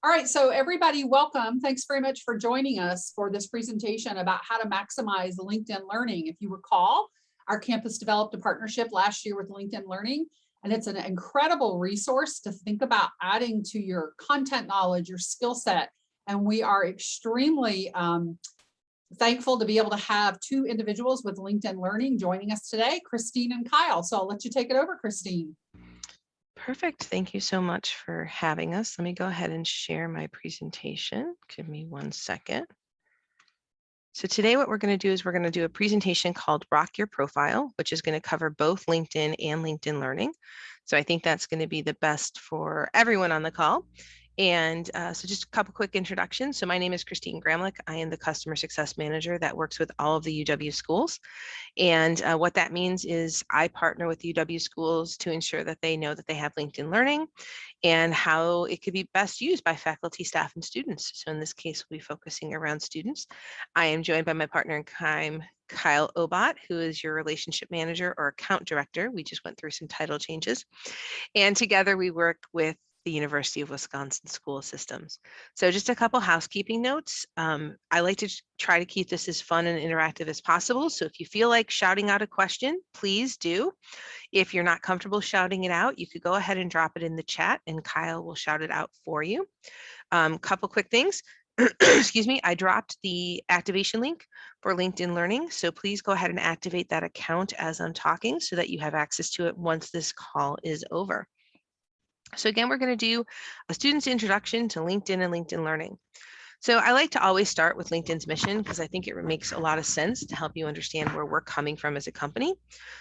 All right, so everybody, welcome. Thanks very much for joining us for this presentation about how to maximize LinkedIn Learning. If you recall, our campus developed a partnership last year with LinkedIn Learning, and it's an incredible resource to think about adding to your content knowledge, your skill set. And we are extremely thankful to be able to have two individuals with LinkedIn Learning joining us today, Christine and Kyle. So I'll let you take it over, Christine. Perfect. Thank you so much for having us. Let me go ahead and share my presentation. Give me 1 second. So today what we're going to do is we're going to do a presentation called Rock Your Profile, which is going to cover both LinkedIn and LinkedIn Learning. So I think that's going to be the best for everyone on the call. And so just a couple quick introductions. So my name is Christine Gramlich. I am the Customer Success Manager that works with all of the UW schools. And what that means is I partner with UW schools to ensure that they know that they have LinkedIn Learning and how it could be best used by faculty, staff, and students. So in this case, we'll be focusing around students. I am joined by my partner in crime, Kyle Obot, who is your relationship manager or account director. We just went through some title changes. And together we work with the University of Wisconsin School Systems. So just a couple housekeeping notes. I like to try to keep this as fun and interactive as possible. So if you feel like shouting out a question, please do. If you're not comfortable shouting it out, you could go ahead and drop it in the chat and Kyle will shout it out for you. Couple quick things. Excuse me, I dropped the activation link for LinkedIn Learning. So please go ahead and activate that account as I'm talking so that you have access to it once this call is over. So again, we're going to do a student's introduction to LinkedIn and LinkedIn Learning. So I like to always start with LinkedIn's mission because I think it makes a lot of sense to help you understand where we're coming from as a company.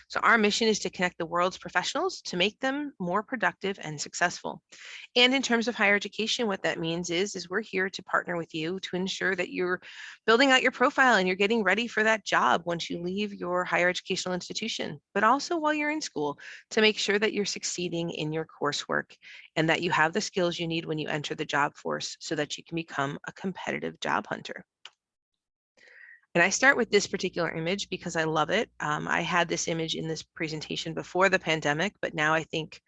So our mission is to connect the world's professionals to make them more productive and successful. And in terms of higher education, what that means is we're here to partner with you to ensure that you're building out your profile and you're getting ready for that job once you leave your higher educational institution, but also while you're in school to make sure that you're succeeding in your coursework and that you have the skills you need when you enter the job force so that you can become a competitive job hunter. And I start with this particular image because I love it. I had this image in this presentation before the pandemic, but now I think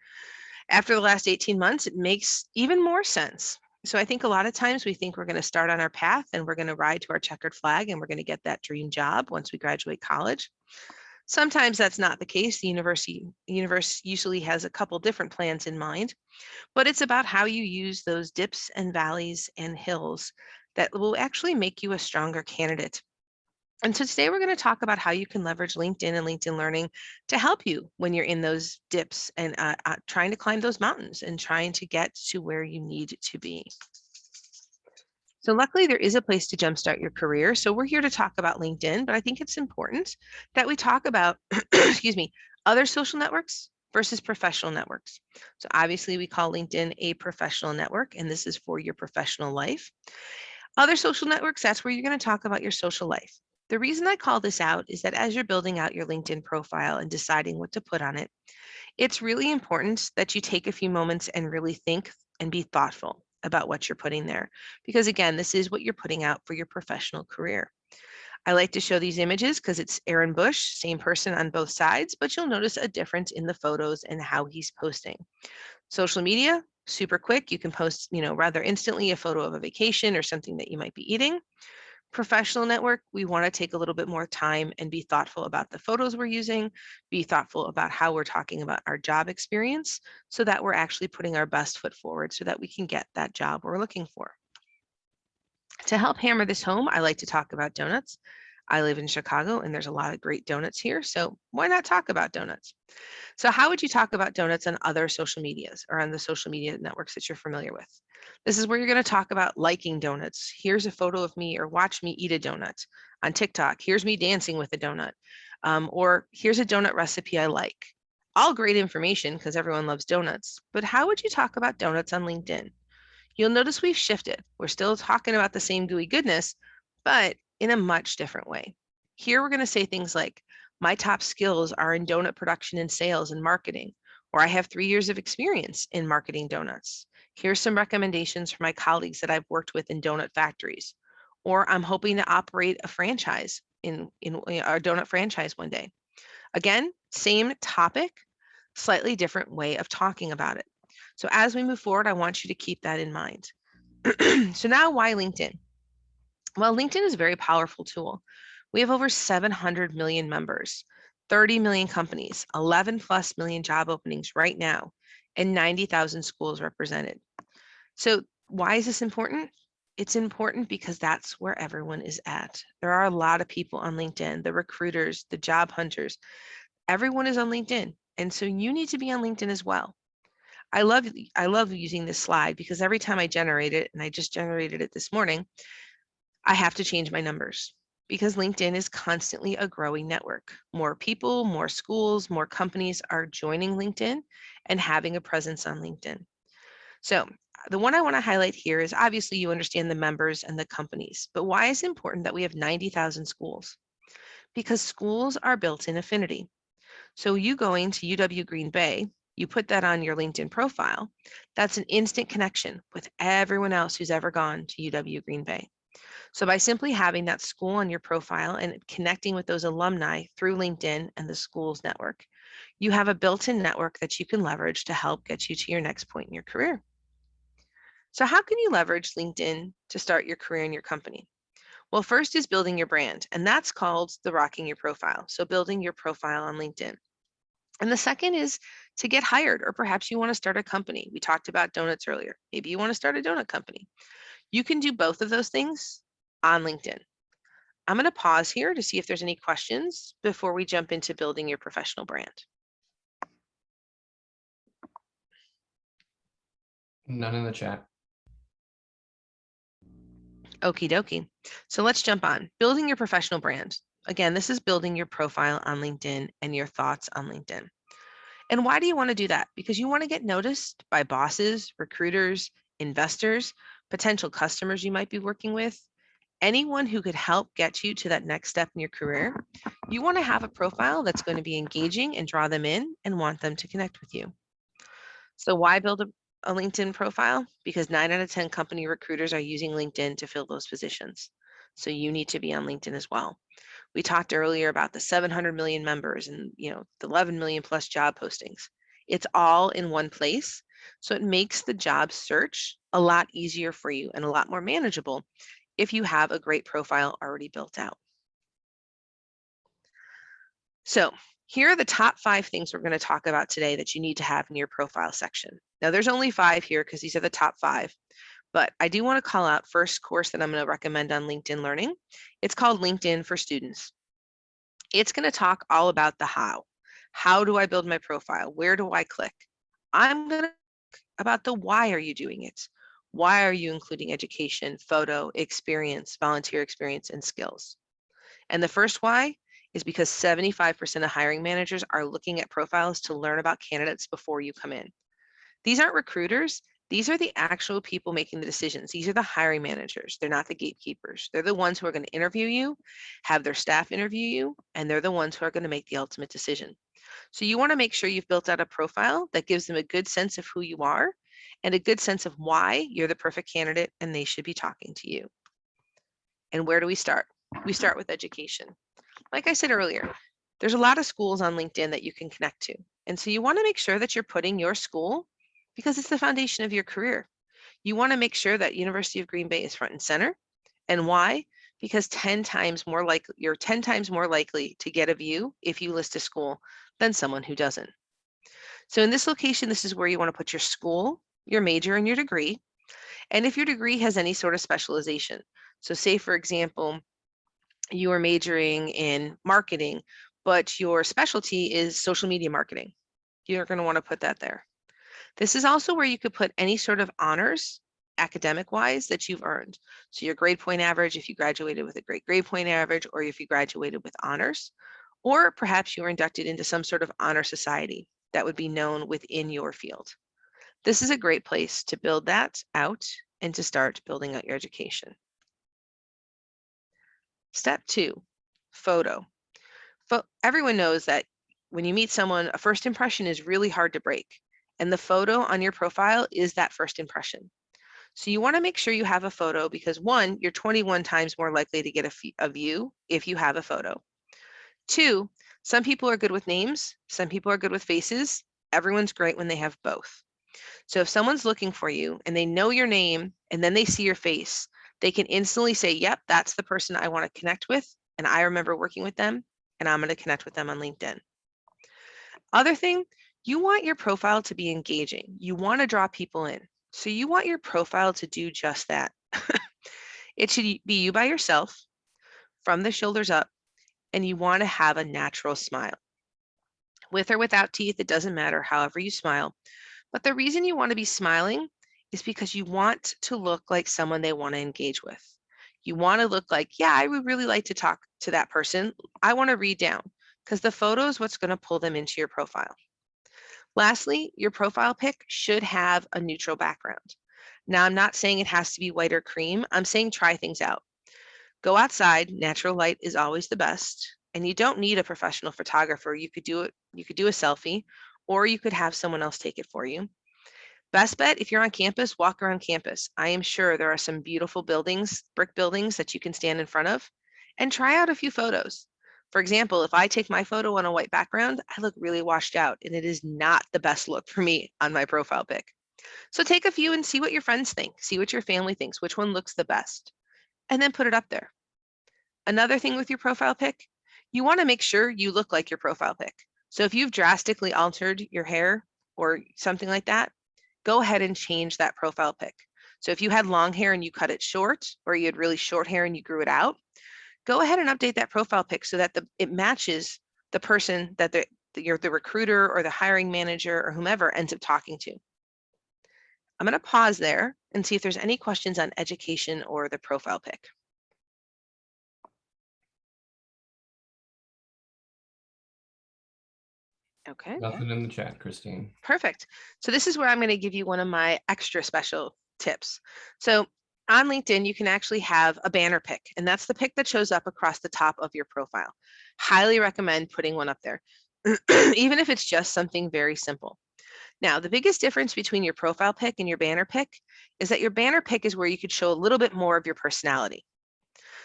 after the last 18 months, it makes even more sense. So I think a lot of times we think we're going to start on our path and we're going to ride to our checkered flag and we're going to get that dream job once we graduate college. Sometimes that's not the case. The universe usually has a couple different plans in mind, but it's about how you use those dips and valleys and hills that will actually make you a stronger candidate. And so today we're going to talk about how you can leverage LinkedIn and LinkedIn Learning to help you when you're in those dips and trying to climb those mountains and trying to get to where you need to be. So luckily there is a place to jumpstart your career. So we're here to talk about LinkedIn, but I think it's important that we talk about, excuse me, other social networks versus professional networks. So obviously we call LinkedIn a professional network, and this is for your professional life. Other social networks, that's where you're going to talk about your social life. The reason I call this out is that as you're building out your LinkedIn profile and deciding what to put on it, it's really important that you take a few moments and really think and be thoughtful about what you're putting there. Because again, this is what you're putting out for your professional career. I like to show these images because it's Aaron Bush, same person on both sides, but you'll notice a difference in the photos and how he's posting. Social media, super quick. You can post, rather instantly a photo of a vacation or something that you might be eating. Professional network, we want to take a little bit more time and be thoughtful about the photos we're using, be thoughtful about how we're talking about our job experience so that we're actually putting our best foot forward so that we can get that job we're looking for. To help hammer this home, I like to talk about donuts. I live in Chicago and there's a lot of great donuts here, so why not talk about donuts? So how would you talk about donuts on other social medias or on the social media networks that you're familiar with? This is where you're going to talk about liking donuts. Here's a photo of me or watch me eat a donut. On TikTok, here's me dancing with a donut. Or here's a donut recipe I like. All great information because everyone loves donuts. But how would you talk about donuts on LinkedIn? You'll notice we've shifted. We're still talking about the same gooey goodness, but in a much different way. Here we're going to say things like, my top skills are in donut production and sales and marketing, or I have 3 years of experience in marketing donuts. Here's some recommendations from my colleagues that I've worked with in donut factories, or I'm hoping to operate a franchise in our donut franchise one day. Again, same topic, slightly different way of talking about it. So as we move forward, I want you to keep that in mind. So now why LinkedIn? Well, LinkedIn is a very powerful tool. We have over 700 million members, 30 million companies, 11 plus million job openings right now, and 90,000 schools represented. So why is this important? It's important because that's where everyone is at. There are a lot of people on LinkedIn, the recruiters, the job hunters, everyone is on LinkedIn. And so you need to be on LinkedIn as well. I love using this slide because every time I generate it, and I just generated it this morning, I have to change my numbers because LinkedIn is constantly a growing network. More people, more schools, more companies are joining LinkedIn and having a presence on LinkedIn. So the one I want to highlight here is obviously you understand the members and the companies, but why is it important that we have 90,000 schools? Because schools are built in affinity. So you going to UW Green Bay, you put that on your LinkedIn profile, that's an instant connection with everyone else who's ever gone to UW Green Bay. So by simply having that school on your profile and connecting with those alumni through LinkedIn and the school's network, you have a built-in network that you can leverage to help get you to your next point in your career. So how can you leverage LinkedIn to start your career in your company? Well, first is building your brand, and that's called the rocking your profile. So building your profile on LinkedIn. And the second is to get hired, or perhaps you want to start a company. We talked about donuts earlier. Maybe you want to start a donut company. You can do both of those things on LinkedIn. I'm going to pause here to see if there's any questions before we jump into building your professional brand. None in the chat. Okie dokie. So let's jump on. Building your professional brand. Again, this is building your profile on LinkedIn and your thoughts on LinkedIn. And why do you want to do that? Because you want to get noticed by bosses, recruiters, investors, potential customers you might be working with, anyone who could help get you to that next step in your career. You want to have a profile that's going to be engaging and draw them in and want them to connect with you. So why build a LinkedIn profile? Because 9 out of 10 company recruiters are using LinkedIn to fill those positions. So you need to be on LinkedIn as well. We talked earlier about the 700 million members and the 11 million plus job postings. It's all in one place. So it makes the job search a lot easier for you and a lot more manageable if you have a great profile already built out. So here are the top 5 things we're going to talk about today that you need to have in your profile section. Now there's only 5 here because these are the top 5, but I do want to call out first course that I'm going to recommend on LinkedIn Learning. It's called LinkedIn for Students. It's going to talk all about the how. How do I build my profile? Where do I click? I'm going to talk about the why are you doing it? Why are you including education, photo, experience, volunteer experience, and skills? And the first why is because 75% of hiring managers are looking at profiles to learn about candidates before you come in. These aren't recruiters. These are the actual people making the decisions. These are the hiring managers. They're not the gatekeepers. They're the ones who are going to interview you, have their staff interview you, and they're the ones who are going to make the ultimate decision. So you want to make sure you've built out a profile that gives them a good sense of who you are and a good sense of why you're the perfect candidate and they should be talking to you. And where do we start? We start with education. Like I said earlier, there's a lot of schools on LinkedIn that you can connect to. And so you want to make sure that you're putting your school because it's the foundation of your career. You want to make sure that University of Green Bay is front and center. And why? Because you're 10 times more likely to get a view if you list a school than someone who doesn't. So in this location, this is where you want to put your school, your major, and your degree. And if your degree has any sort of specialization. So say, for example, you are majoring in marketing, but your specialty is social media marketing. You're going to want to put that there. This is also where you could put any sort of honors academic wise that you've earned. So your grade point average, if you graduated with a great grade point average, or if you graduated with honors, or perhaps you were inducted into some sort of honor society that would be known within your field. This is a great place to build that out and to start building out your education. Step 2, photo. Everyone knows that when you meet someone, a first impression is really hard to break. And the photo on your profile is that first impression. So you want to make sure you have a photo because 1, you're 21 times more likely to get a view if you have a photo. 2, some people are good with names. Some people are good with faces. Everyone's great when they have both. So if someone's looking for you and they know your name and then they see your face, they can instantly say, yep, that's the person I want to connect with. And I remember working with them, and I'm going to connect with them on LinkedIn. Other thing, you want your profile to be engaging. You want to draw people in. So you want your profile to do just that. It should be you by yourself from the shoulders up, and you want to have a natural smile. With or without teeth, it doesn't matter, however you smile. But the reason you want to be smiling is because you want to look like someone they want to engage with. You want to look like, yeah, I would really like to talk to that person. I want to read down, because the photo is what's going to pull them into your profile. Lastly, your profile pic should have a neutral background. Now, I'm not saying it has to be white or cream. I'm saying try things out. Go outside. Natural light is always the best. And you don't need a professional photographer. You could do it. You could do a selfie, or you could have someone else take it for you. Best bet, if you're on campus, walk around campus. I am sure there are some beautiful buildings, brick buildings that you can stand in front of and try out a few photos. For example, if I take my photo on a white background, I look really washed out, and it is not the best look for me on my profile pic. So take a few and see what your friends think, see what your family thinks, which one looks the best, and then put it up there. Another thing with your profile pic, you want to make sure you look like your profile pic. So if you've drastically altered your hair or something like that, go ahead and change that profile pic. So if you had long hair and you cut it short, or you had really short hair and you grew it out, go ahead and update that profile pic so that it matches the person that the recruiter or the hiring manager or whomever ends up talking to. I'm going to pause there and see if there's any questions on education or the profile pic. Okay. Nothing in the chat, Christine. Perfect. So this is where I'm going to give you one of my extra special tips. So on LinkedIn, you can actually have a banner pic, and that's the pic that shows up across the top of your profile. Highly recommend putting one up there, even if it's just something very simple. Now, the biggest difference between your profile pic and your banner pic is that your banner pic is where you could show a little bit more of your personality.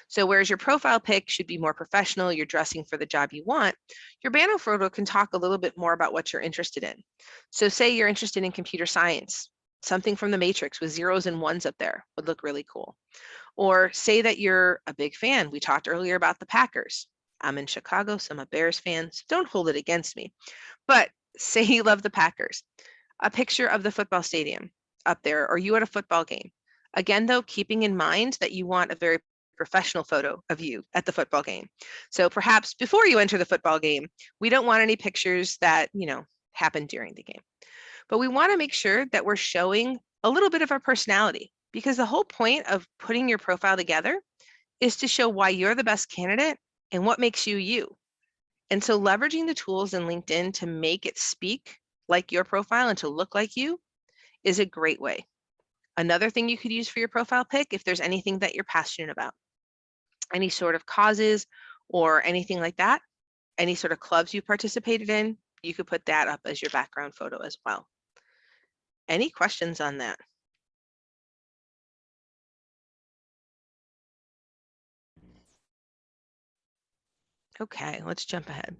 So whereas your profile pic should be more professional, you're dressing for the job you want, your banner photo can talk a little bit more about what you're interested in. So say you're interested in computer science, something from the Matrix with zeros and ones up there would look really cool. Or say that you're a big fan. We talked earlier about the Packers. I'm in Chicago, so I'm a Bears fan, so don't hold it against me. But say you love the Packers, a picture of the football stadium up there, or you at a football game. Again, though, keeping in mind that you want a very professional photo of you at the football game. So perhaps before you enter the football game, we don't want any pictures that, happen during the game. But we want to make sure that we're showing a little bit of our personality, because the whole point of putting your profile together is to show why you're the best candidate and what makes you you. And so leveraging the tools in LinkedIn to make it speak like your profile and to look like you is a great way. Another thing you could use for your profile pic, if there's anything that you're passionate about, any sort of causes or anything like that, any sort of clubs you participated in, you could put that up as your background photo as well. Any questions on that? Okay, let's jump ahead.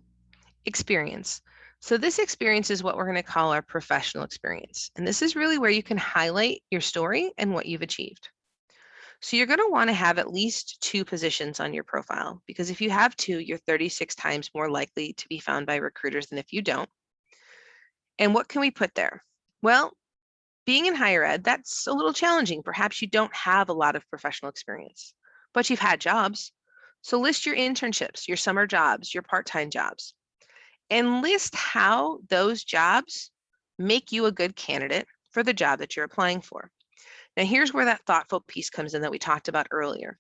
Experience. So this experience is what we're going to call our professional experience. And this is really where you can highlight your story and what you've achieved. So you're going to want to have at least 2 positions on your profile, because if you have 2, you're 36 times more likely to be found by recruiters than if you don't. And what can we put there? Well, being in higher ed, that's a little challenging. Perhaps you don't have a lot of professional experience, but you've had jobs. So list your internships, your summer jobs, your part-time jobs, and list how those jobs make you a good candidate for the job that you're applying for. Now, here's where that thoughtful piece comes in that we talked about earlier.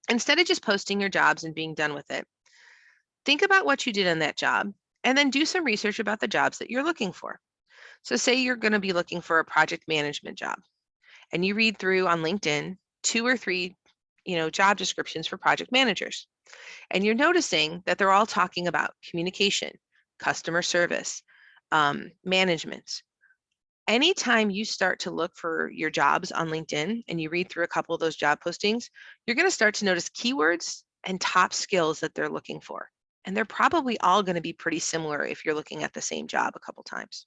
Instead of just posting your jobs and being done with it, think about what you did in that job and then do some research about the jobs that you're looking for. So say you're going to be looking for a project management job, and you read through on LinkedIn 2 or 3, job descriptions for project managers. And you're noticing that they're all talking about communication, customer service, management. Anytime you start to look for your jobs on LinkedIn and you read through a couple of those job postings, you're going to start to notice keywords and top skills that they're looking for. And they're probably all going to be pretty similar if you're looking at the same job a couple times.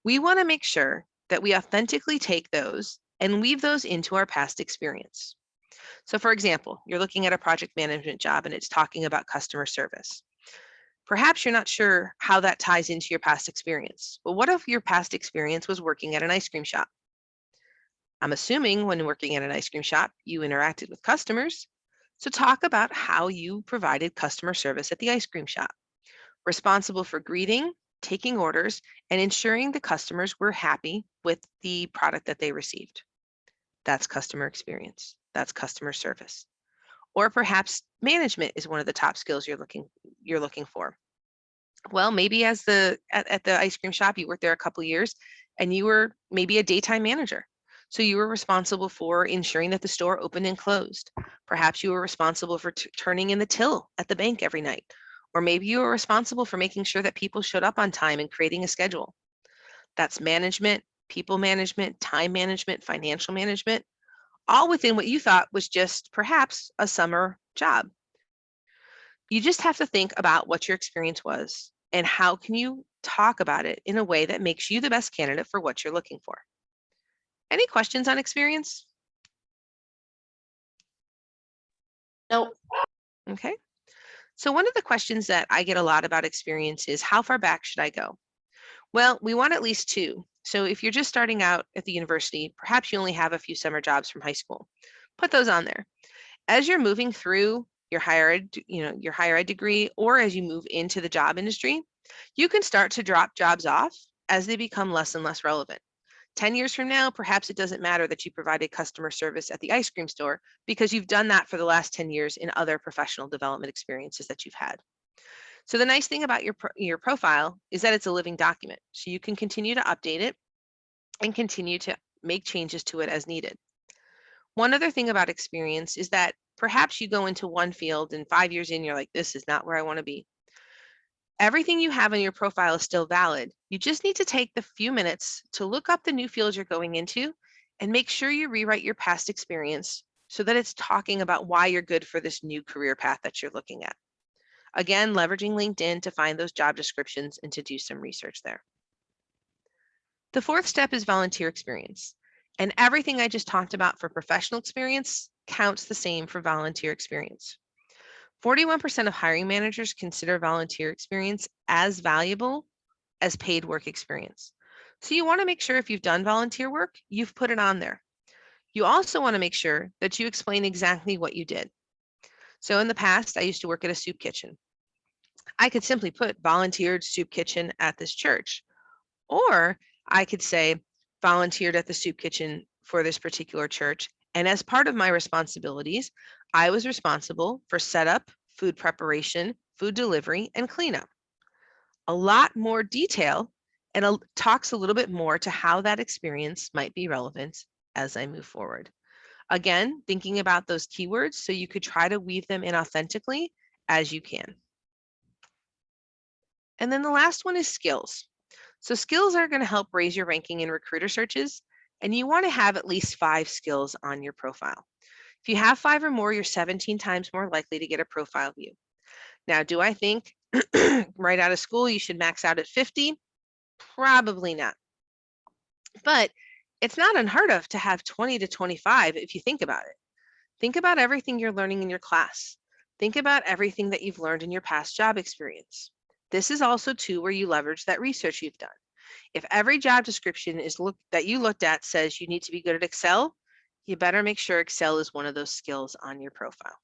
We want to make sure that we authentically take those and weave those into our past experience. So for example, you're looking at a project management job and it's talking about customer service. Perhaps you're not sure how that ties into your past experience. Well, what if your past experience was working at an ice cream shop? I'm assuming when working at an ice cream shop, you interacted with customers. So talk about how you provided customer service at the ice cream shop, responsible for greeting, taking orders, and ensuring the customers were happy with the product that they received. That's customer experience. That's customer service. Or perhaps management is one of the top skills you're looking for. Well, maybe at the ice cream shop, you worked there a couple of years and you were maybe a daytime manager. So you were responsible for ensuring that the store opened and closed. Perhaps you were responsible for turning in the till at the bank every night. Or maybe you were responsible for making sure that people showed up on time and creating a schedule. That's management, people management, time management, financial management, all within what you thought was just perhaps a summer job. You just have to think about what your experience was and how can you talk about it in a way that makes you the best candidate for what you're looking for. Any questions on experience? Nope. Okay. So one of the questions that I get a lot about experience is how far back should I go? Well, we want at least 2. So if you're just starting out at the university, perhaps you only have a few summer jobs from high school. Put those on there. As you're moving through your higher ed degree, or as you move into the job industry, you can start to drop jobs off as they become less and less relevant. 10 years from now, perhaps it doesn't matter that you provided customer service at the ice cream store because you've done that for the last 10 years in other professional development experiences that you've had. So the nice thing about your profile is that it's a living document. So you can continue to update it and continue to make changes to it as needed. One other thing about experience is that perhaps you go into one field and 5 years in, you're like, this is not where I want to be. Everything you have in your profile is still valid. You just need to take the few minutes to look up the new field you're going into and make sure you rewrite your past experience so that it's talking about why you're good for this new career path that you're looking at. Again, leveraging LinkedIn to find those job descriptions and to do some research there. The 4th step is volunteer experience. And everything I just talked about for professional experience counts the same for volunteer experience. 41% of hiring managers consider volunteer experience as valuable as paid work experience. So you want to make sure if you've done volunteer work, you've put it on there. You also want to make sure that you explain exactly what you did. So in the past, I used to work at a soup kitchen. I could simply put volunteered soup kitchen at this church, or I could say volunteered at the soup kitchen for this particular church. And as part of my responsibilities, I was responsible for setup, food preparation, food delivery, and cleanup. A lot more detail and talks a little bit more to how that experience might be relevant as I move forward. Again, thinking about those keywords so you could try to weave them in authentically as you can. And then the last one is skills. So skills are going to help raise your ranking in recruiter searches, and you want to have at least 5 skills on your profile. If you have 5 or more, you're 17 times more likely to get a profile view. Now, do I think right out of school you should max out at 50? Probably not. But it's not unheard of to have 20 to 25 if you think about it. Think about everything you're learning in your class. Think about everything that you've learned in your past job experience. This is also too where you leverage that research you've done. If every job description that you looked at says you need to be good at Excel, you better make sure Excel is one of those skills on your profile.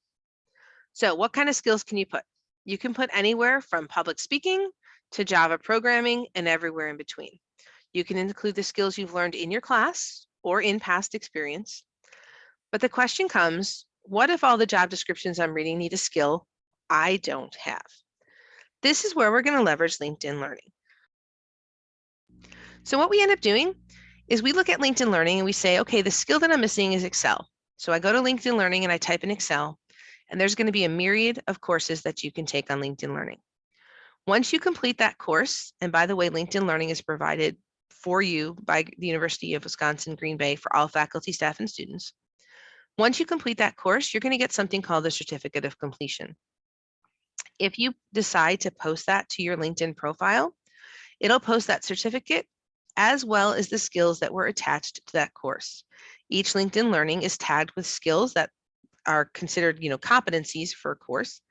So what kind of skills can you put? You can put anywhere from public speaking to Java programming and everywhere in between. You can include the skills you've learned in your class or in past experience. But the question comes, what if all the job descriptions I'm reading need a skill I don't have? This is where we're going to leverage LinkedIn Learning. So what we end up doing is we look at LinkedIn Learning and we say, okay, the skill that I'm missing is Excel. So I go to LinkedIn Learning and I type in Excel, and there's going to be a myriad of courses that you can take on LinkedIn Learning. Once you complete that course, and by the way, LinkedIn Learning is provided for you by the University of Wisconsin, Green Bay for all faculty, staff, and students. Once you complete that course, you're going to get something called the Certificate of Completion. If you decide to post that to your LinkedIn profile, it'll post that certificate as well as the skills that were attached to that course. Each LinkedIn Learning is tagged with skills that are considered, competencies for a course.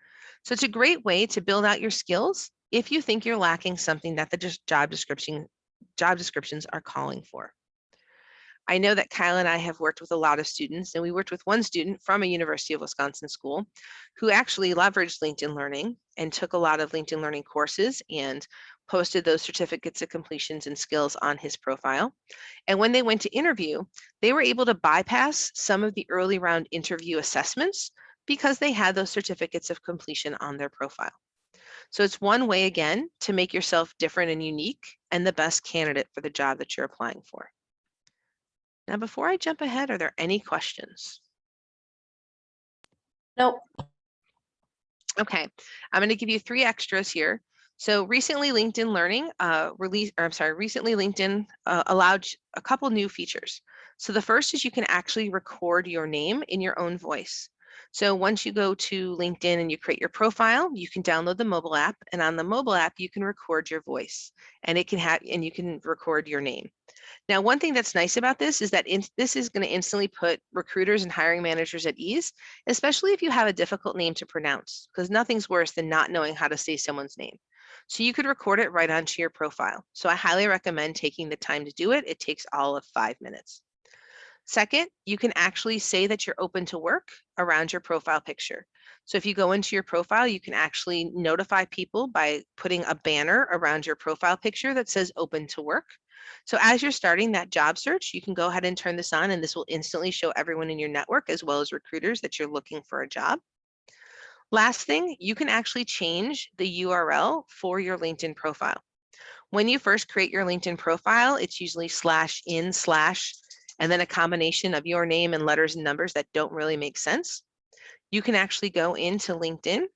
So it's a great way to build out your skills if you think you're lacking something that the job descriptions are calling for. I know that Kyle and I have worked with a lot of students, and we worked with one student from a University of Wisconsin school who actually leveraged LinkedIn Learning and took a lot of LinkedIn Learning courses and posted those certificates of completions and skills on his profile. And when they went to interview, they were able to bypass some of the early round interview assessments because they had those certificates of completion on their profile. So it's one way, again, to make yourself different and unique and the best candidate for the job that you're applying for. Now, before I jump ahead, are there any questions? Nope. Okay, I'm going to give you 3 extras here. So recently LinkedIn Learning recently LinkedIn allowed a couple new features. So the first is you can actually record your name in your own voice. So once you go to LinkedIn and you create your profile, you can download the mobile app, and on the mobile app you can record your voice, and you can record your name. Now, one thing that's nice about this is that this is going to instantly put recruiters and hiring managers at ease, especially if you have a difficult name to pronounce, because nothing's worse than not knowing how to say someone's name. So you could record it right onto your profile. So I highly recommend taking the time to do it. It takes all of 5 minutes. Second, you can actually say that you're open to work around your profile picture. So if you go into your profile, you can actually notify people by putting a banner around your profile picture that says open to work. So as you're starting that job search, you can go ahead and turn this on, and this will instantly show everyone in your network as well as recruiters that you're looking for a job. Last thing, you can actually change the URL for your LinkedIn profile. When you first create your LinkedIn profile, it's usually /in/ and then a combination of your name and letters and numbers that don't really make sense. You can actually go into LinkedIn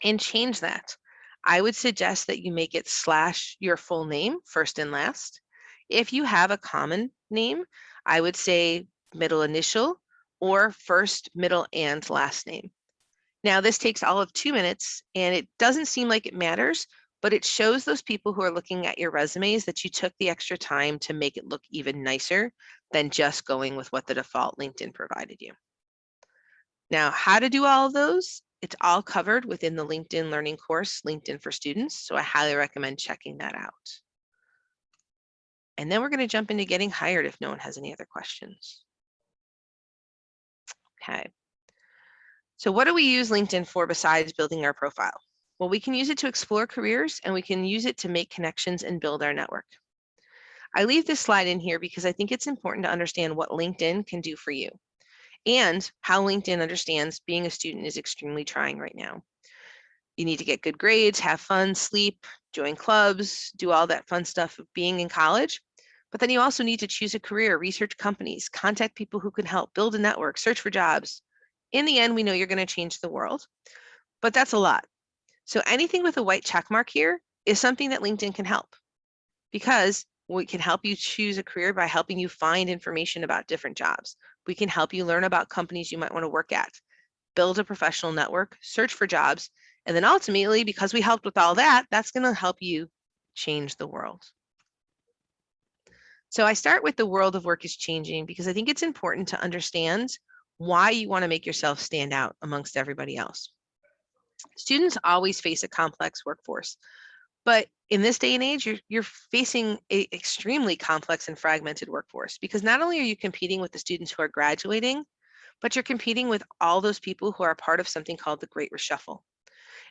and change that. I would suggest that you make it / your full name, first and last. If you have a common name, I would say middle initial or first, middle, and last name. Now, this takes all of 2 minutes, and it doesn't seem like it matters, but it shows those people who are looking at your resumes that you took the extra time to make it look even nicer than just going with what the default LinkedIn provided you. Now, how to do all of those? It's all covered within the LinkedIn Learning course, LinkedIn for Students, so I highly recommend checking that out. And then we're going to jump into getting hired if no one has any other questions. Okay. So what do we use LinkedIn for besides building our profile? Well, we can use it to explore careers, and we can use it to make connections and build our network. I leave this slide in here because I think it's important to understand what LinkedIn can do for you and how LinkedIn understands being a student is extremely trying right now. You need to get good grades, have fun, sleep, join clubs, do all that fun stuff of being in college. But then you also need to choose a career, research companies, contact people who can help, build a network, search for jobs. In the end, we know you're going to change the world, but that's a lot. So anything with a white check mark here is something that LinkedIn can help, because we can help you choose a career by helping you find information about different jobs. We can help you learn about companies you might want to work at, build a professional network, search for jobs, and then ultimately, because we helped with all that, that's going to help you change the world. So I start with the world of work is changing because I think it's important to understand why you want to make yourself stand out amongst everybody else. Students always face a complex workforce, but in this day and age, you're facing an extremely complex and fragmented workforce, because not only are you competing with the students who are graduating, but you're competing with all those people who are part of something called the Great Reshuffle.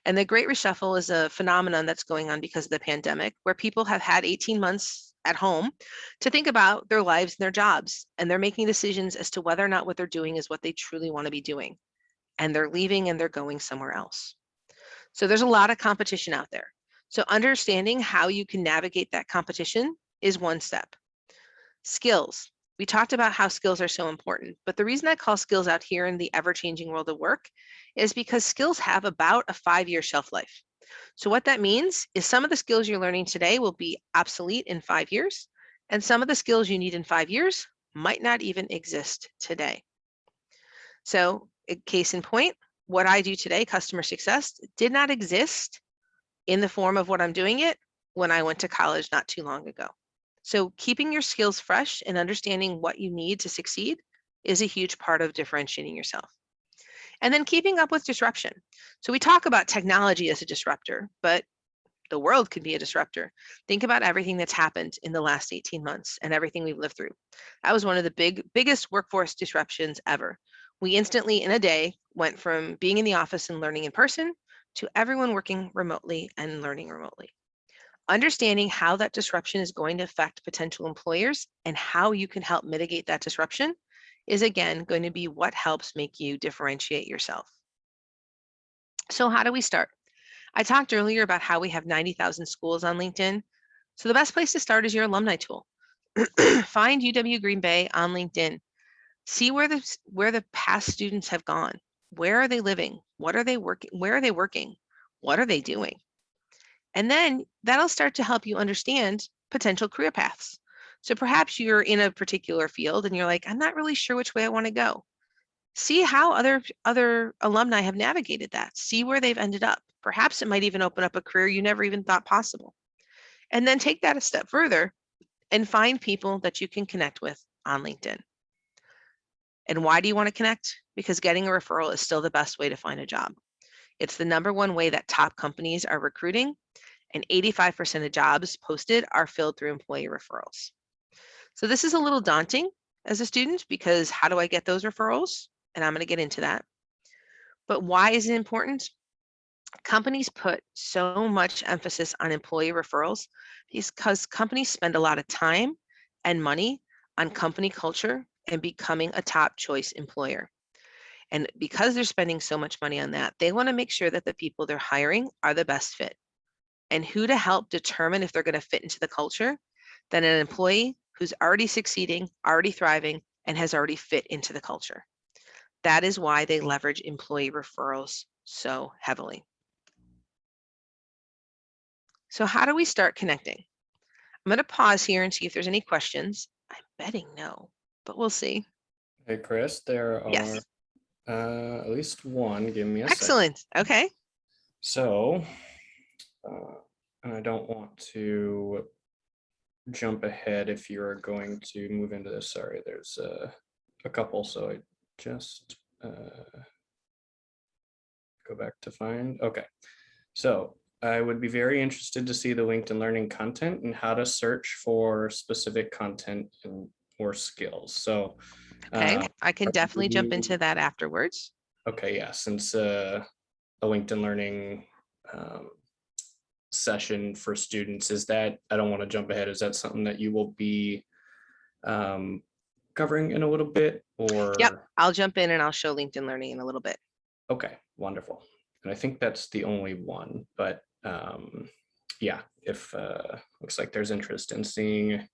And the Great Reshuffle is a phenomenon that's going on because of the pandemic, where people have had 18 months at home to think about their lives and their jobs, and they're making decisions as to whether or not what they're doing is what they truly want to be doing. And they're leaving and they're going somewhere else. So there's a lot of competition out there. So understanding how you can navigate that competition is one step. Skills. We talked about how skills are so important, but the reason I call skills out here in the ever-changing world of work is because skills have about a 5-year shelf life. So what that means is some of the skills you're learning today will be obsolete in 5 years, and some of the skills you need in 5 years might not even exist today. So case in point, what I do today, customer success, did not exist in the form of what I'm doing it when I went to college not too long ago. So keeping your skills fresh and understanding what you need to succeed is a huge part of differentiating yourself. And then keeping up with disruption. So we talk about technology as a disruptor, but the world could be a disruptor. Think about everything that's happened in the last 18 months and everything we've lived through. That was one of the biggest workforce disruptions ever. We instantly, in a day, went from being in the office and learning in person to everyone working remotely and learning remotely. Understanding how that disruption is going to affect potential employers and how you can help mitigate that disruption is, again, going to be what helps make you differentiate yourself. So how do we start? I talked earlier about how we have 90,000 schools on LinkedIn. So the best place to start is your alumni tool. Find UW Green Bay on LinkedIn. See where the past students have gone. Where are they living? What are they working? Where are they working? What are they doing? And then that'll start to help you understand potential career paths. So perhaps you're in a particular field and you're like, I'm not really sure which way I want to go. See how other alumni have navigated that. See where they've ended up. Perhaps it might even open up a career you never even thought possible. And then take that a step further and find people that you can connect with on LinkedIn. And why do you want to connect? Because getting a referral is still the best way to find a job. It's the #1 way that top companies are recruiting, and 85% of jobs posted are filled through employee referrals. So this is a little daunting as a student because how do I get those referrals? And I'm going to get into that. But why is it important? Companies put so much emphasis on employee referrals because companies spend a lot of time and money on company culture and becoming a top choice employer. And because they're spending so much money on that, they want to make sure that the people they're hiring are the best fit. And who to help determine if they're going to fit into the culture than an employee who's already succeeding, already thriving, and has already fit into the culture. That is why they leverage employee referrals so heavily. So how do we start connecting? I'm going to pause here and see if there's any questions. I'm betting no, but we'll see. Hey, Chris, there are Yes. at least one. Give me a second. Excellent. Okay. So, and I don't want to jump ahead if you're going to move into this. Sorry, there's a couple, so I just go back to find. Okay, so I would be very interested to see the LinkedIn Learning content and how to search for specific content or skills. So, Okay. I can definitely jump you- into that afterwards. okay, yeah, since a LinkedIn Learning session for students, is that, I don't want to jump ahead, is that something that you will be covering in a little bit, or? Yep. I'll jump in and I'll show LinkedIn Learning in a little bit. Okay, wonderful. And I think that's the only one, but yeah, if looks like there's interest in seeing,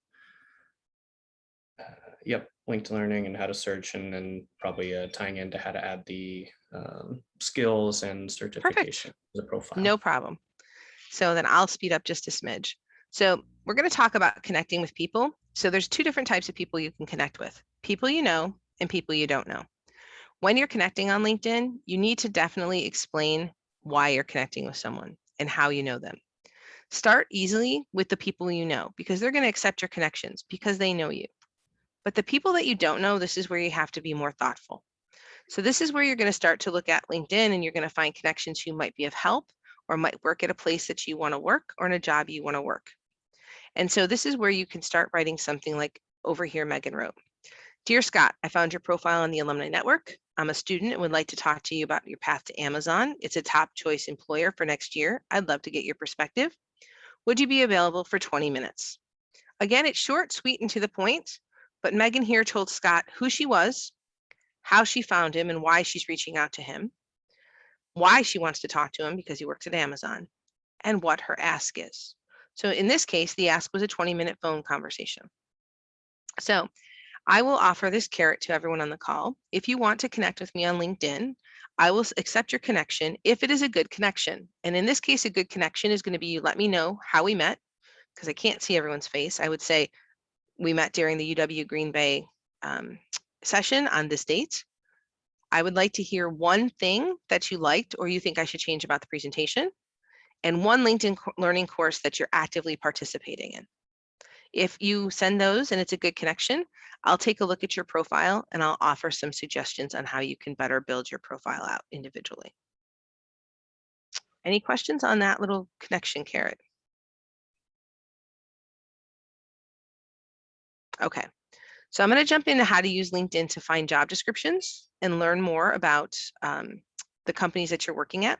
yep, LinkedIn Learning and how to search, and then probably tying into how to add the skills and certification to the profile. No problem. So then I'll speed up just a smidge. So we're going to talk about connecting with people. So there's 2 different types of people you can connect with: people you know and people you don't know. When you're connecting on LinkedIn, you need to definitely explain why you're connecting with someone and how you know them. Start easily with the people you know, because they're going to accept your connections because they know you. But the people that you don't know, this is where you have to be more thoughtful. So this is where you're going to start to look at LinkedIn, and you're going to find connections who might be of help or might work at a place that you want to work or in a job you want to work. And so this is where you can start writing something like over here Megan wrote. Dear Scott, I found your profile on the Alumni Network. I'm a student and would like to talk to you about your path to Amazon. It's a top choice employer for next year. I'd love to get your perspective. Would you be available for 20 minutes? Again, it's short, sweet, and to the point, but Megan here told Scott who she was, how she found him and why she's reaching out to him, why she wants to talk to him because he works at Amazon, and what her ask is. So in this case, the ask was a 20-minute phone conversation. So I will offer this carrot to everyone on the call. If you want to connect with me on LinkedIn, I will accept your connection if it is a good connection. And in this case, a good connection is going to be you let me know how we met, because I can't see everyone's face. I would say we met during the UW Green Bay session on this date. I would like to hear one thing that you liked or you think I should change about the presentation, and one LinkedIn Learning course that you're actively participating in. If you send those and it's a good connection, I'll take a look at your profile and I'll offer some suggestions on how you can better build your profile out individually. Any questions on that little connection carrot? Okay, so I'm going to jump into how to use LinkedIn to find job descriptions and learn more about the companies that you're working at.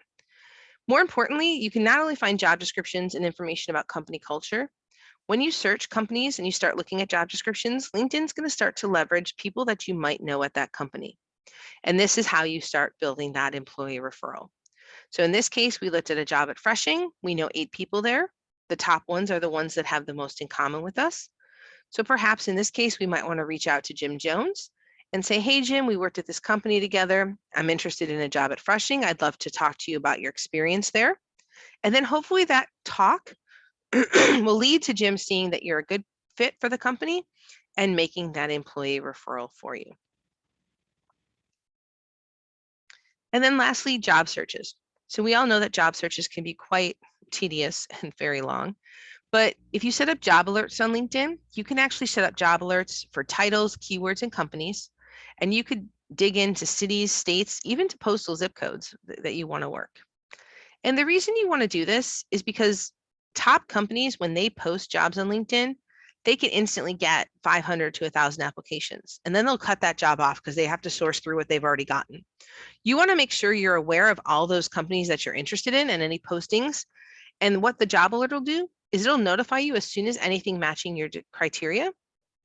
More importantly, you can not only find job descriptions and information about company culture. When you search companies and you start looking at job descriptions, LinkedIn's going to start to leverage people that you might know at that company. And this is how you start building that employee referral. So in this case, we looked at a job at Freshing. We know 8 people there. The top ones are the ones that have the most in common with us. So perhaps in this case, we might want to reach out to Jim Jones and say, hey, Jim, we worked at this company together. I'm interested in a job at Freshing. I'd love to talk to you about your experience there. And then hopefully that talk will lead to Jim seeing that you're a good fit for the company and making that employee referral for you. And then lastly, job searches. So we all know that job searches can be quite tedious and very long. But if you set up job alerts on LinkedIn, you can actually set up job alerts for titles, keywords, and companies. And you could dig into cities, states, even to postal zip codes that you want to work. And the reason you want to do this is because top companies, when they post jobs on LinkedIn, they can instantly get 500 to 1,000 applications. And then they'll cut that job off because they have to source through what they've already gotten. You want to make sure you're aware of all those companies that you're interested in and any postings. And what the job alert will do is it'll notify you as soon as anything matching your criteria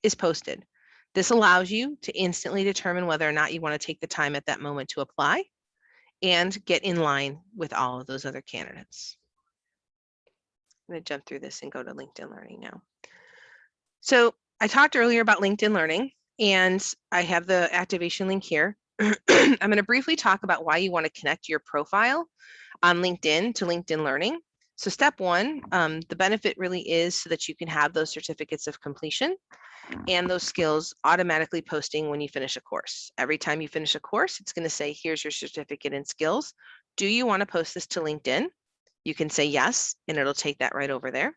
is posted. This allows you to instantly determine whether or not you want to take the time at that moment to apply and get in line with all of those other candidates. I'm going to jump through this and go to LinkedIn Learning now. So I talked earlier about LinkedIn Learning, and I have the activation link here. I'm going to briefly talk about why you want to connect your profile on LinkedIn to LinkedIn Learning. So step one, the benefit really is so that you can have those certificates of completion and those skills automatically posting when you finish a course. Every time you finish a course, it's going to say, here's your certificate and skills. Do you want to post this to LinkedIn? You can say yes, and it'll take that right over there.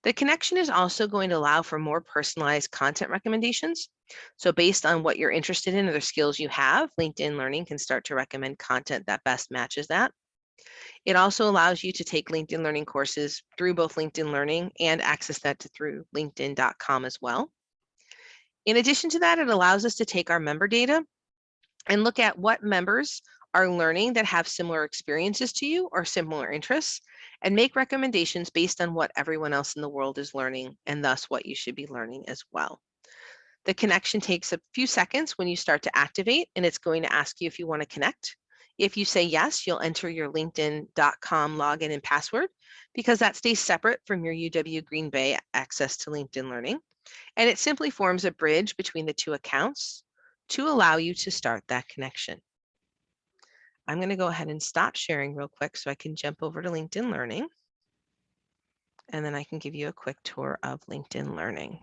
The connection is also going to allow for more personalized content recommendations. So based on what you're interested in or the skills you have, LinkedIn Learning can start to recommend content that best matches that. It also allows you to take LinkedIn Learning courses through both LinkedIn Learning and access that through linkedin.com as well. In addition to that, it allows us to take our member data and look at what members are learning that have similar experiences to you or similar interests, and make recommendations based on what everyone else in the world is learning and thus what you should be learning as well. The connection takes a few seconds when you start to activate, and it's going to ask you if you want to connect. If you say yes, you'll enter your linkedin.com login and password because that stays separate from your UW Green Bay access to LinkedIn Learning. And it simply forms a bridge between the two accounts to allow you to start that connection. I'm going to go ahead and stop sharing real quick so I can jump over to LinkedIn Learning. And then I can give you a quick tour of LinkedIn Learning.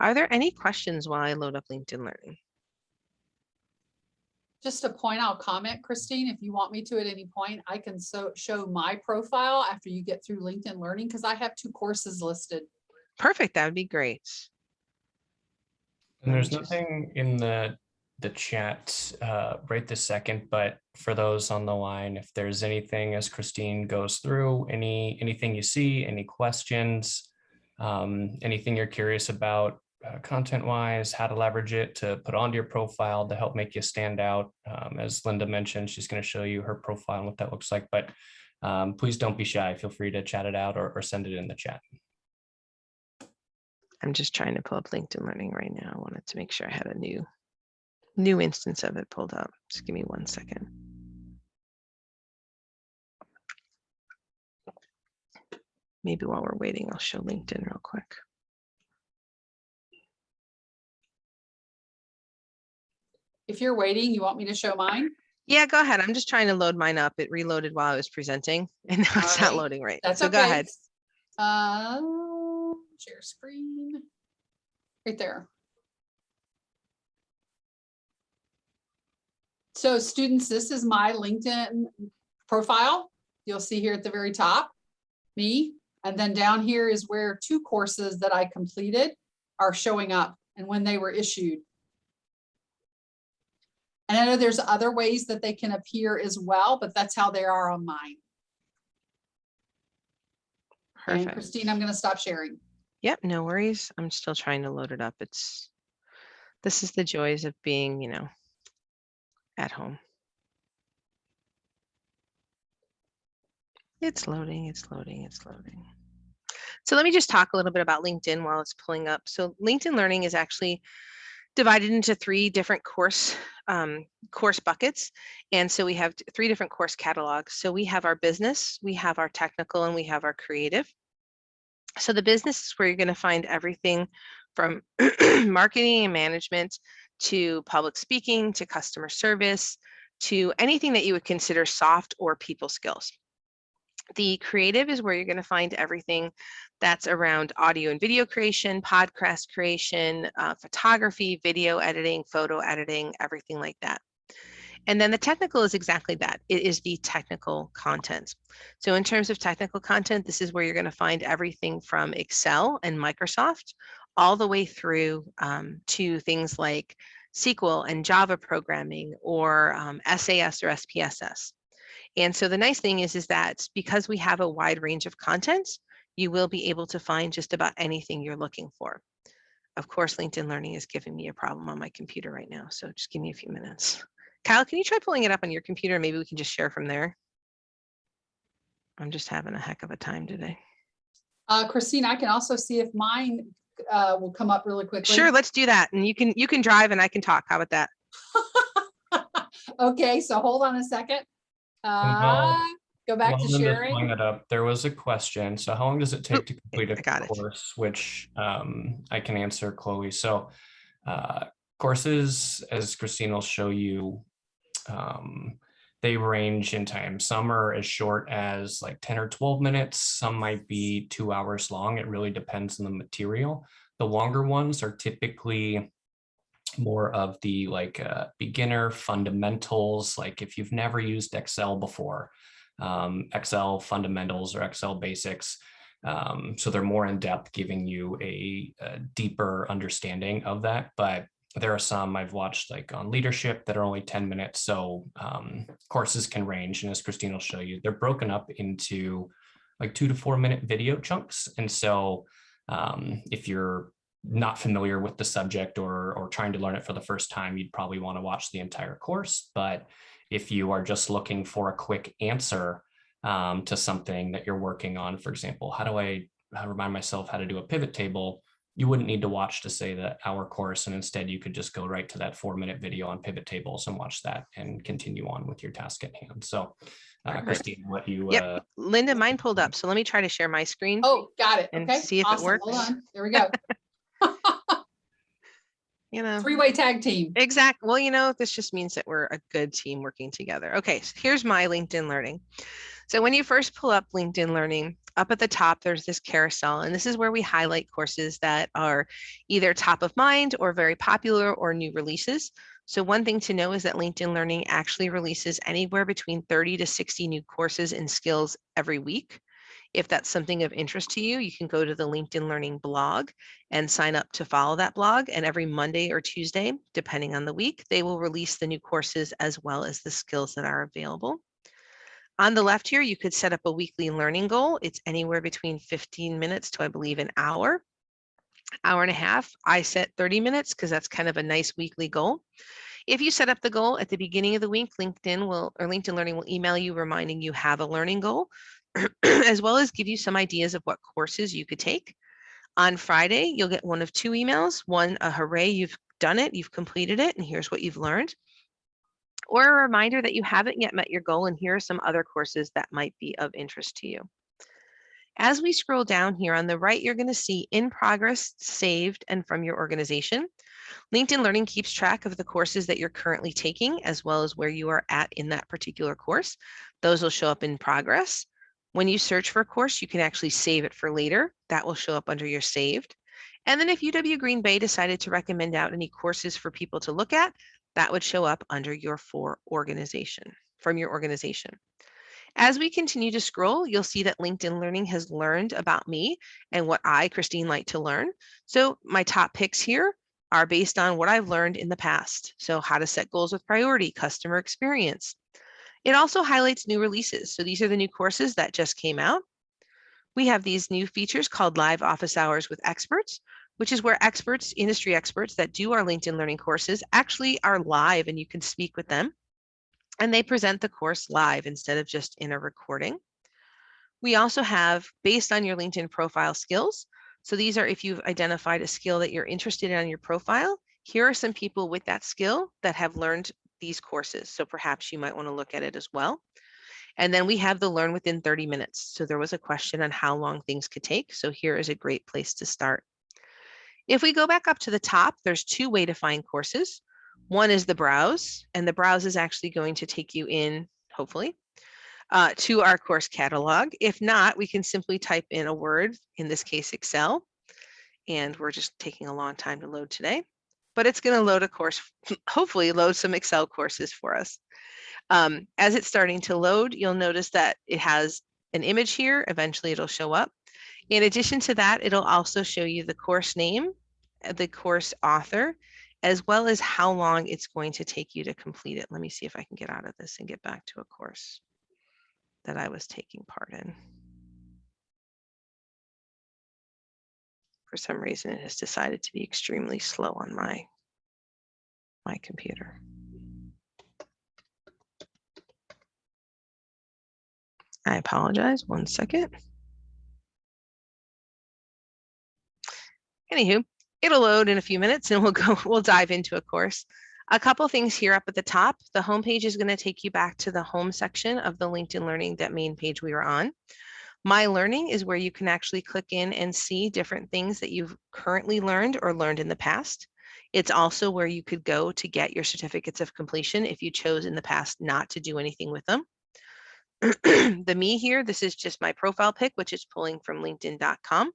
Are there any questions while I load up LinkedIn Learning? Just a point, I'll comment, Christine, if you want me to at any point, I can show my profile after you get through LinkedIn Learning because I have 2 courses listed. Perfect, that would be great. And there's nothing in the chat right this second, but for those on the line, if there's anything as Christine goes through, anything you see, any questions, anything you're curious about content wise, how to leverage it to put onto your profile to help make you stand out. As Linda mentioned, she's going to show you her profile and what that looks like, but please don't be shy. Feel free to chat it out or send it in the chat. I'm just trying to pull up LinkedIn Learning right now. I wanted to make sure I had a new instance of it pulled up. Just give me 1 second. Maybe while we're waiting, I'll show LinkedIn real quick. If you're waiting, you want me to show mine? Yeah, go ahead. I'm just trying to load mine up. It reloaded while I was presenting and now it's not loading right. That's so okay. Go ahead. Share screen. Right there. So students, this is my LinkedIn profile. You'll see here at the very top, me. And then down here is where 2 courses that I completed are showing up and when they were issued. And I know there's other ways that they can appear as well, but that's how they are on mine. And Perfect. Christine, I'm going to stop sharing. Yep, no worries. I'm still trying to load it up. This is the joys of being, at home. It's loading, it's loading, it's loading. So let me just talk a little bit about LinkedIn while it's pulling up. So LinkedIn Learning is actually divided into 3 different course buckets. And so we have 3 different course catalogs. So we have our business, we have our technical, and we have our creative. So the business is where you're going to find everything from marketing and management to public speaking to customer service to anything that you would consider soft or people skills. The creative is where you're going to find everything that's around audio and video creation, podcast creation, photography, video editing, photo editing, everything like that. And then the technical is exactly that. It is the technical content. So in terms of technical content, this is where you're going to find everything from Excel and Microsoft all the way through to things like SQL and Java programming or SAS or SPSS. And so the nice thing is that because we have a wide range of content, you will be able to find just about anything you're looking for. Of course, LinkedIn Learning is giving me a problem on my computer right now, so just give me a few minutes. Kyle, can you try pulling it up on your computer? Maybe we can just share from there. I'm just having a heck of a time today. Christine, I can also see if mine will come up really quickly. Sure, let's do that. And you can drive and I can talk. How about that? Okay, so hold on a second. Go back to Linda's sharing. pulling it up. There was a question. So how long does it take to complete a course? Which I can answer, Chloe. So courses, as Christine will show you, they range in time. Some are as short as like 10 or 12 minutes. Some might be 2 hours long. It really depends on the material. The longer ones are typically more of the like beginner fundamentals. Like if you've never used Excel before, Excel fundamentals or Excel basics. So they're more in depth, giving you a deeper understanding of that. But there are some I've watched like on leadership that are only 10 minutes. So courses can range. And as Christine will show you, they're broken up into like 2 to 4 minute video chunks. And so if you're not familiar with the subject or trying to learn it for the first time, you'd probably want to watch the entire course. But if you are just looking for a quick answer to something that you're working on, for example, how do I remind myself how to do a pivot table? You wouldn't need to watch to say that hour course, and instead you could just go right to that 4-minute video on pivot tables and watch that and continue on with your task at hand. So Christine, what you Yep. Linda, mine pulled up. So let me try to share my screen. Oh, got it. And Okay. see if awesome. it works. Hold on. There we go. Three-way tag team. Exactly. Well, this just means that we're a good team working together. Okay, so here's my LinkedIn Learning. So when you first pull up LinkedIn Learning, up at the top, there's this carousel, and this is where we highlight courses that are either top of mind or very popular or new releases. So one thing to know is that LinkedIn Learning actually releases anywhere between 30 to 60 new courses and skills every week. If that's something of interest to you, you can go to the LinkedIn Learning blog and sign up to follow that blog. And every Monday or Tuesday, depending on the week, they will release the new courses as well as the skills that are available. On the left here, you could set up a weekly learning goal. It's anywhere between 15 minutes to, I believe, an hour and a half. I set 30 minutes because that's kind of a nice weekly goal. If you set up the goal at the beginning of the week, LinkedIn Learning will email you reminding you have a learning goal, as well as give you some ideas of what courses you could take. On Friday, you'll get one of 2 emails. One, a hooray, you've done it, you've completed it, and here's what you've learned. Or a reminder that you haven't yet met your goal, and here are some other courses that might be of interest to you. As we scroll down here on the right, you're going to see in progress, saved, and from your organization. LinkedIn Learning keeps track of the courses that you're currently taking, as well as where you are at in that particular course. Those will show up in progress. When you search for a course, you can actually save it for later. That will show up under your saved. And then if UW Green Bay decided to recommend out any courses for people to look at, that would show up under your from your organization. As we continue to scroll, you'll see that LinkedIn Learning has learned about me and what I, Christine, like to learn. So my top picks here are based on what I've learned in the past. So how to set goals with priority, customer experience. It also highlights new releases. So these are the new courses that just came out. We have these new features called Live Office Hours with Experts, which is where experts, industry experts that do our LinkedIn Learning courses actually are live and you can speak with them. And they present the course live instead of just in a recording. We also have based on your LinkedIn profile skills. So these are if you've identified a skill that you're interested in on your profile, here are some people with that skill that have learned these courses. So perhaps you might want to look at it as well. And then we have the learn within 30 minutes. So there was a question on how long things could take. So here is a great place to start. If we go back up to the top, there's two ways to find courses. One is the browse, and the browse is actually going to take you in, hopefully, to our course catalog. If not, we can simply type in a word, in this case, Excel, and we're just taking a long time to load today, but it's going to load a course, hopefully load some Excel courses for us. As it's starting to load, you'll notice that it has an image here. Eventually it'll show up. In addition to that, it'll also show you the course name, the course author, as well as how long it's going to take you to complete it. Let me see if I can get out of this and get back to a course that I was taking part in. For some reason, it has decided to be extremely slow on my computer. I apologize, 1 second. Anywho, it'll load in a few minutes and we'll dive into a course. A couple things here up at the top. The home page is going to take you back to the home section of the LinkedIn Learning, that main page we were on. My Learning is where you can actually click in and see different things that you've currently learned or learned in the past. It's also where you could go to get your certificates of completion if you chose in the past not to do anything with them. The me here, this is just my profile pic, which is pulling from linkedin.com.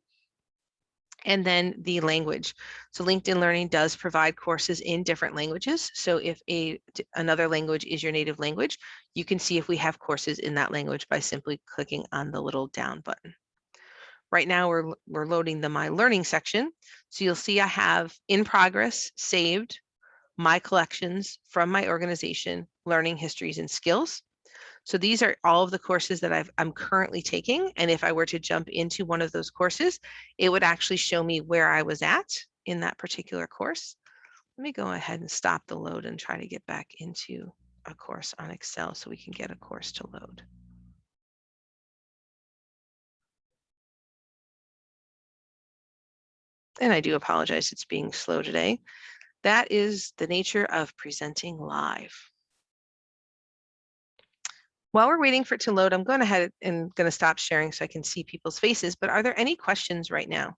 And then the language. So LinkedIn Learning does provide courses in different languages. So if another language is your native language, you can see if we have courses in that language by simply clicking on the little down button. Right now we're loading the My Learning section. So you'll see I have in progress, saved, my collections from my organization, learning histories and skills. So these are all of the courses that I'm currently taking. And if I were to jump into one of those courses, it would actually show me where I was at in that particular course. Let me go ahead and stop the load and try to get back into a course on Excel so we can get a course to load. And I do apologize, it's being slow today. That is the nature of presenting live. While we're waiting for it to load, I'm going ahead and going to stop sharing so I can see people's faces, but are there any questions right now?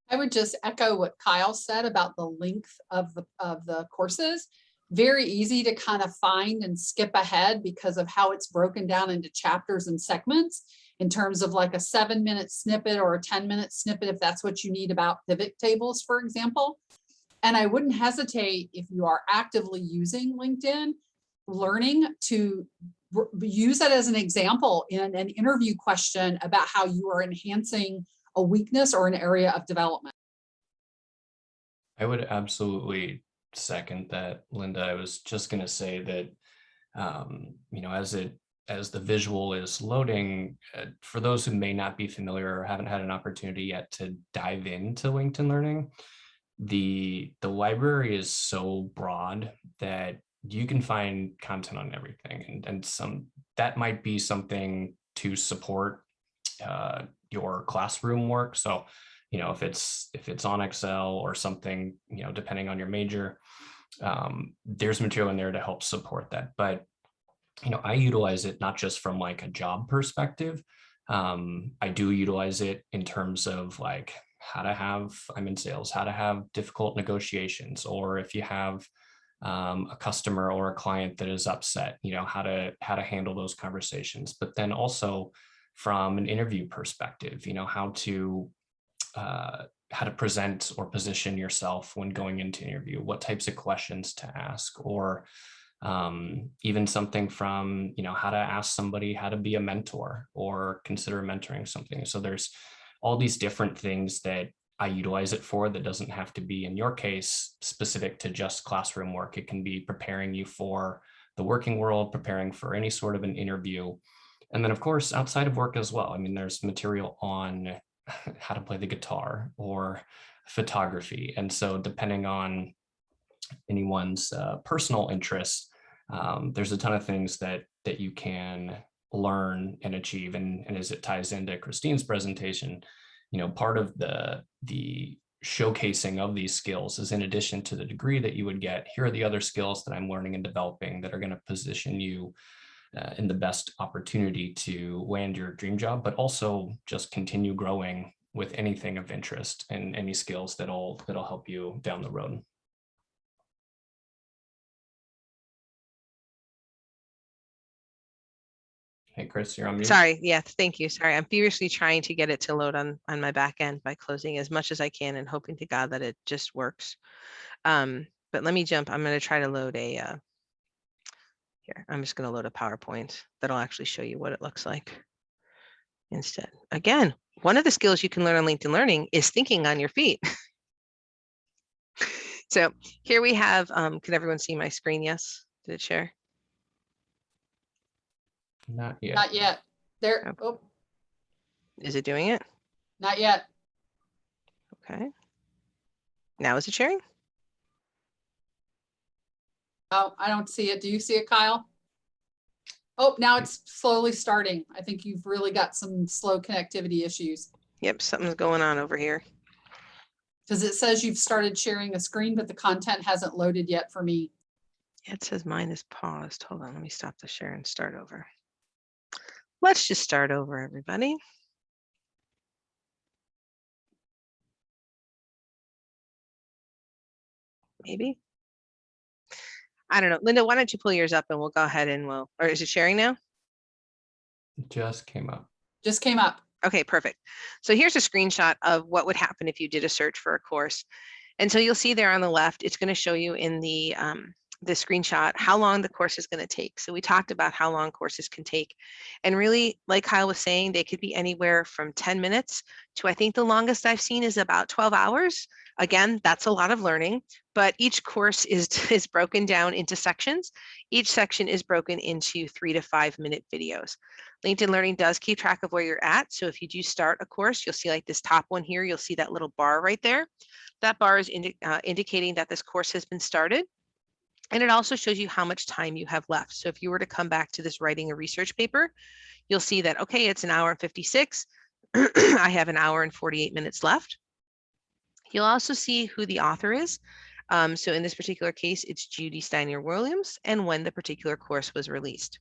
I would just echo what Kyle said about the length of the courses. Very easy to kind of find and skip ahead because of how it's broken down into chapters and segments in terms of like a 7-minute snippet or a 10-minute snippet, if that's what you need about pivot tables, for example. And I wouldn't hesitate, if you are actively using LinkedIn Learning, to use it as an example in an interview question about how you are enhancing a weakness or an area of development. I would absolutely second that, Linda. I was just going to say that, as the visual is loading, for those who may not be familiar or haven't had an opportunity yet to dive into LinkedIn Learning, the library is so broad that you can find content on everything, and some that might be something to support your classroom work. So, if it's on Excel or something, depending on your major, there's material in there to help support that. But I utilize it not just from like a job perspective. I do utilize it in terms of like I'm in sales, how to have difficult negotiations, or if you have a customer or a client that is upset, how to handle those conversations. But then also from an interview perspective, how to how to present or position yourself when going into an interview, what types of questions to ask, or even something from, how to ask somebody how to be a mentor or consider mentoring something. So there's all these different things that I utilize it for that doesn't have to be, in your case, specific to just classroom work. It can be preparing you for the working world, preparing for any sort of an interview. And then, of course, outside of work as well. I mean, there's material on how to play the guitar or photography. And so depending on anyone's personal interests, there's a ton of things that you can learn and achieve. And as it ties into Christine's presentation, part of the showcasing of these skills is, in addition to the degree that you would get, here are the other skills that I'm learning and developing that are going to position you in the best opportunity to land your dream job, but also just continue growing with anything of interest and any skills that'll help you down the road. Hey, Chris, you're on mute. Sorry. Yeah, thank you. Sorry. I'm furiously trying to get it to load on my back end by closing as much as I can and hoping to God that it just works. But let me jump. I'm going to try to load here. I'm just going to load a PowerPoint that'll actually show you what it looks like instead. Again, one of the skills you can learn on LinkedIn Learning is thinking on your feet. So here we have, can everyone see my screen? Yes. Did it share? Not yet. Not yet. There. Oh, Is it doing it? not yet. Okay. Now is it sharing? Oh, I don't see it. Do you see it, Kyle? Oh, now it's slowly starting. I think you've really got some slow connectivity issues. Yep, something's going on over here. Because it says you've started sharing a screen, but the content hasn't loaded yet for me. It says mine is paused. Hold on, let me stop the share and start over. Let's just start over, everybody. Maybe. I don't know. Linda, why don't you pull yours up and we'll go ahead and or is it sharing now? It just came up. Just came up. Okay, perfect. So here's a screenshot of what would happen if you did a search for a course. And so you'll see there on the left, it's going to show you in the screenshot how long the course is going to take. So we talked about how long courses can take. And really, like Kyle was saying, they could be anywhere from 10 minutes to, I think the longest I've seen is about 12 hours. Again, that's a lot of learning, but each course is broken down into sections. Each section is broken into 3 to 5 minute videos. LinkedIn Learning does keep track of where you're at. So if you do start a course, you'll see like this top one here, you'll see that little bar right there. That bar is indicating that this course has been started. And it also shows you how much time you have left. So if you were to come back to this writing a research paper, you'll see that, okay, it's an hour and 56. I have an hour and 48 minutes left. You'll also see who the author is. So in this particular case, it's Judy Steiner Williams and when the particular course was released.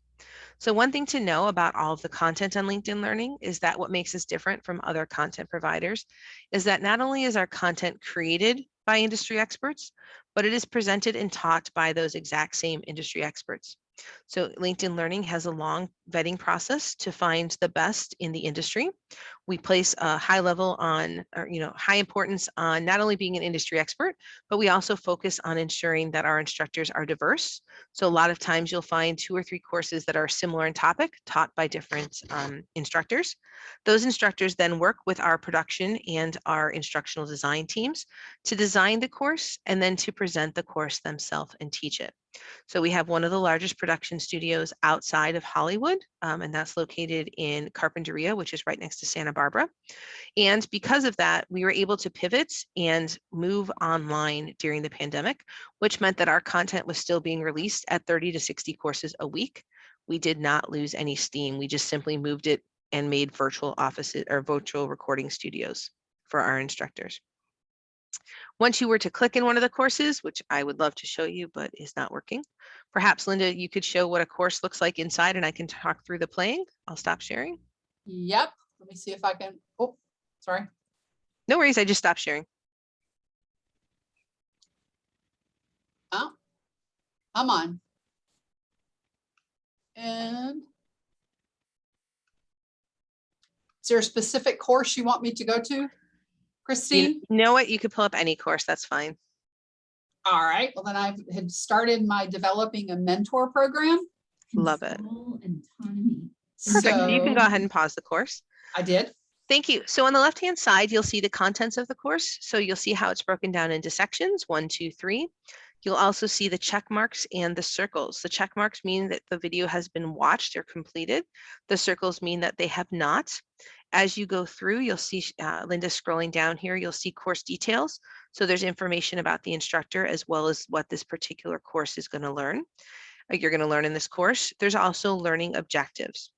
So one thing to know about all of the content on LinkedIn Learning is that what makes us different from other content providers is that not only is our content created by industry experts, but it is presented and taught by those exact same industry experts. So LinkedIn Learning has a long vetting process to find the best in the industry. We place a high level on, or high importance on not only being an industry expert, but we also focus on ensuring that our instructors are diverse. So a lot of times you'll find 2 or 3 courses that are similar in topic taught by different instructors. Those instructors then work with our production and our instructional design teams to design the course and then to present the course themselves and teach it. So we have one of the largest production studios outside of Hollywood, and that's located in Carpinteria, which is right next to Santa Barbara. And because of that, we were able to pivot and move online during the pandemic, which meant that our content was still being released at 30 to 60 courses a week. We did not lose any steam. We just simply moved it and made virtual offices or virtual recording studios for our instructors. Once you were to click in one of the courses, which I would love to show you, but is not working. Perhaps, Linda, you could show what a course looks like inside and I can talk through the playing. I'll stop sharing. Yep. Let me see if I can. Oh, sorry. No worries. I just stopped sharing. Oh, I'm on. And is there a specific course you want me to go to? Christine? You know what? You could pull up any course. That's fine. All right, well then I had started my developing a mentor program. Love it. Control and autonomy. Perfect. So you can go So ahead and pause the course. I did. Thank you. So on the left-hand side, you'll see the contents of the course. So you'll see how it's broken down into sections, 1, 2, 3. You'll also see the check marks and the circles. The check marks mean that the video has been watched or completed. The circles mean that they have not. As you go through, you'll see Linda scrolling down here, you'll see course details. So there's information about the instructor as well as what this particular course is going to learn. You're going to learn in this course. There's also learning objectives.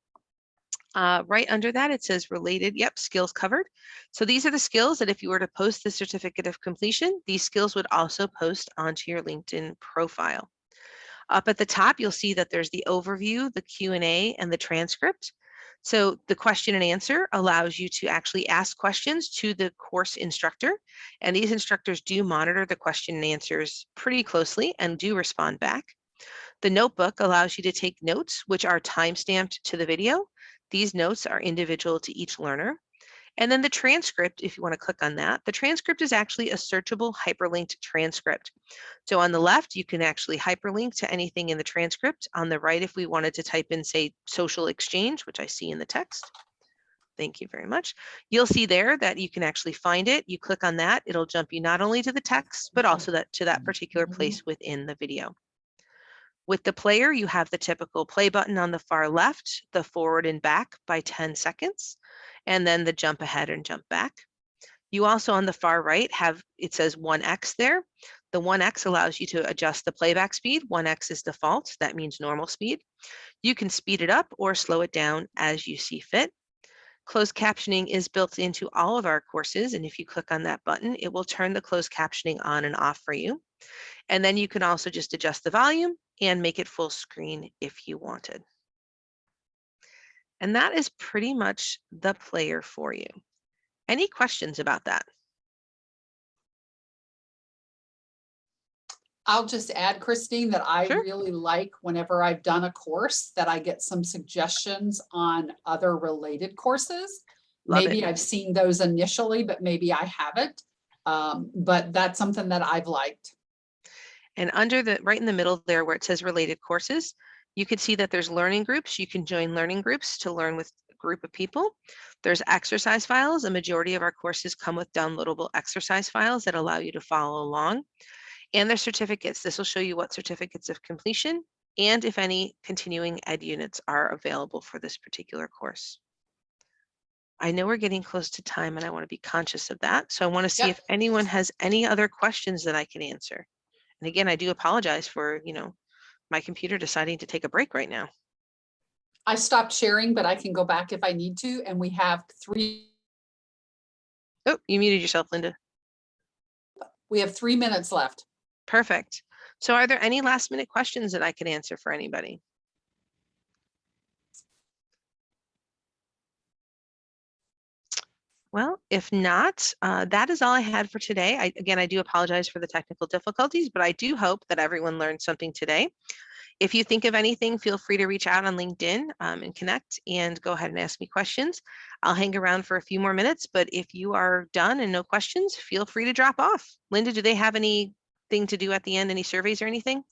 Right under that, it says related, skills covered. So these are the skills that if you were to post the certificate of completion, these skills would also post onto your LinkedIn profile. Up at the top, you'll see that there's the overview, the Q&A, and the transcript. So the question and answer allows you to actually ask questions to the course instructor. And these instructors do monitor the question and answers pretty closely and do respond back. The notebook allows you to take notes, which are time-stamped to the video. These notes are individual to each learner. And then the transcript, if you want to click on that, the transcript is actually a searchable hyperlinked transcript. So on the left, you can actually hyperlink to anything in the transcript. On the right, if we wanted to type in, say, social exchange, which I see in the text. Thank you very much. You'll see there that you can actually find it. You click on that, it'll jump you not only to the text, but also to that particular place within the video. With the player, you have the typical play button on the far left, the forward and back by 10 seconds, and then the jump ahead and jump back. You also on the far right have, it says 1x there. The 1x allows you to adjust the playback speed. 1x is default, that means normal speed. You can speed it up or slow it down as you see fit. Closed captioning is built into all of our courses, and if you click on that button, it will turn the closed captioning on and off for you. And then you can also just adjust the volume and make it full screen if you wanted. And that is pretty much the player for you. Any questions about that? I'll just add, Christine, that I Sure. really like whenever I've done a course that I get some suggestions on other related courses. Love Maybe it. I've seen those initially, but maybe I haven't. But that's something that I've liked. And under the, right in the middle there where it says related courses, you can see that there's learning groups. You can join learning groups to learn with a group of people. There's exercise files. A majority of our courses come with downloadable exercise files that allow you to follow along. And there's certificates. This will show you what certificates of completion and if any continuing ed units are available for this particular course. I know we're getting close to time and I want to be conscious of that. So I want to see if anyone has any other questions that I can answer. And again, I do apologize for, my computer deciding to take a break right now. I stopped sharing, but I can go back if I need to. And we have 3. Oh, you muted yourself, Linda. We have 3 minutes left. Perfect. So are there any last minute questions that I can answer for anybody? Well, if not, that is all I had for today. Again, I do apologize for the technical difficulties, but I do hope that everyone learned something today. If you think of anything, feel free to reach out on LinkedIn and connect and go ahead and ask me questions. I'll hang around for a few more minutes, but if you are done and no questions, feel free to drop off. Linda, do they have anything to do at the end, any surveys or anything?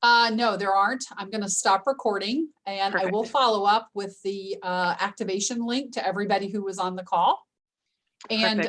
No, there aren't. I'm going to stop recording and I will Perfect. follow up with the activation link to everybody who was on the call. And